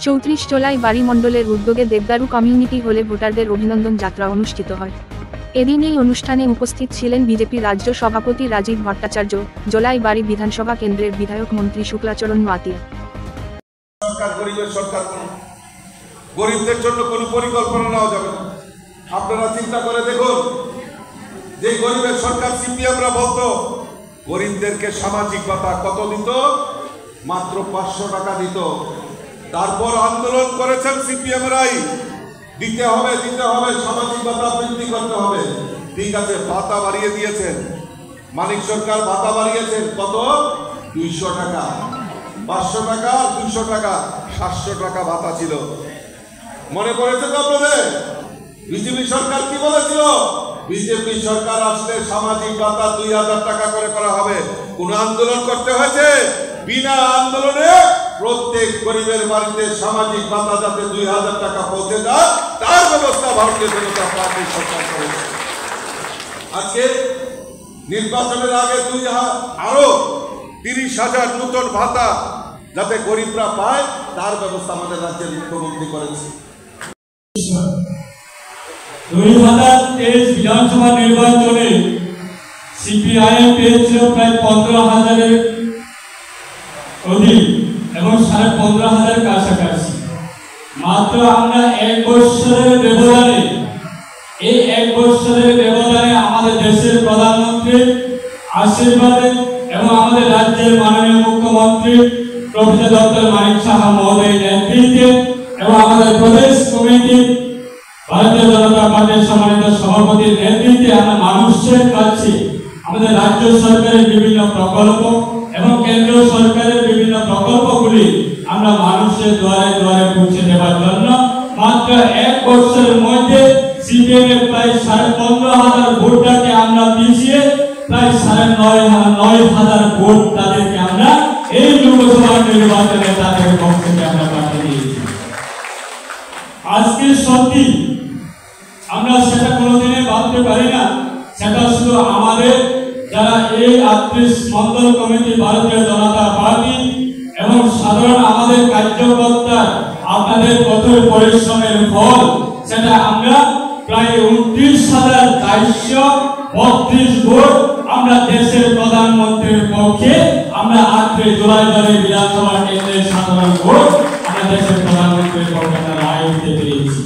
34 জুলাই বাড়িমণ্ডলের উদ্যোগে দেবদারু কমিউনিটি হলে ভোটারদের অভিনন্দন যাত্রা অনুষ্ঠিত হয়। এদিন এই অনুষ্ঠানে উপস্থিত ছিলেন বিজেপি রাজ্য সভাপতি রাজীব ভট্টাচার্য, জোলাই বাড়ি বিধানসভা কেন্দ্রের বিধায়ক মন্ত্রী শুক্লাচরণ নোয়াতিয়া। গরিবদের জন্য কোনো পরিকল্পনা নেওয়া যাবে না। আপনারা চিন্তা করে দেখুন, যে গরিবের সরকার সিপিএমরা বলতো গরিবদেরকে সামাজিক ভাতা কত দিত, মাত্র 500 টাকা দিত। তারপর আন্দোলন করেছেন সিপিএমরাই, দিতে হবে সামাজিক ভাতা বৃদ্ধি করতে হবে। ঠিক আছে, ভাতা বাড়িয়ে দিয়েছেন, মানিক সরকার ভাতা বাড়িয়েছেন কত, 200 টাকা, 500 টাকা 200 টাকা, 700 টাকা ভাতা ছিল। মনে পড়েছে তো আপনাদের? বিজেপি সরকার কি বলেছিল? বিজেপি সরকার আসলে সামাজিক ভাতা 2000 টাকা করে করা হবে। কোন আন্দোলন করতে হয়েছে? বিনা আন্দোলনে প্রত্যেক গরিবের বাড়িতে সামাজিক ভাতা যাতে 2000 টাকা পৌঁছে যায় তার ব্যবস্থা ভারতীয় জনতা পার্টি সরকার করেছে। আজকে নির্বাচনের আগে আরো 30,000 নতুন ভাতা যাতে গরিবরা পায় তার ব্যবস্থা আমাদের রাজ্যের মুখ্যমন্ত্রী করেছে। 2023 বিধানসভা নির্বাচনে সিপিআইএম পেয়েছিল প্রায় 15,000-এর অধিক এবং 15,500 কাছাকাছি। মাত্র আমরা 1 বছরের ব্যবধানে আমাদের দেশের প্রধানমন্ত্রী আশীর্বাদে এবং আমাদের রাজ্যের মাননীয় মুখ্যমন্ত্রী প্রফেসর ডক্টর মানিক সাহা মহোদয়ের নেতৃত্বে এবং আমাদের প্রদেশ কমিটি ভারতীয় জনতা পার্টির সম্মানিত সভাপতির নেতৃত্বে আমরা মানুষের কাছে আমাদের রাজ্য সরকারের বিভিন্ন প্রকল্প এবং কেন্দ্রীয় সরকারের বিভিন্ন প্রকল্পগুলি আমরা মানুষের দুয়ারে পৌঁছে দেওয়ার জন্য মাত্র 1 বছরের মধ্যে সিপিএম প্রায় 15,500 ভোটারকে আমরা পিছিয়ে প্রায় 9,500 ভোট তাদেরকে আমরা এই লোকসভা নির্বাচনে তাদের পক্ষ থেকে আমরা পাঠিয়ে দিয়েছি। আজকে সত্যি আমরা সেটা কোনোদিনই ভাবতে পারি না, সেটা শুধু আমাদের যারা এই 38 মন্ডল কমিটি ভারতীয় জনতা পার্টি এবং সাধারণ আমাদের কার্যকর্তা আপনাদের কঠোর পরিশ্রমের ফল। সেটা আমরা প্রায় 29,432 ভোট আমরা দেশের প্রধানমন্ত্রীর পক্ষে আমরা 8 জুলাই বিধানসভা কেন্দ্রের সাধারণ ভোট আমরা দেশের প্রধানমন্ত্রীর পক্ষে রায় দিতে পেরেছি।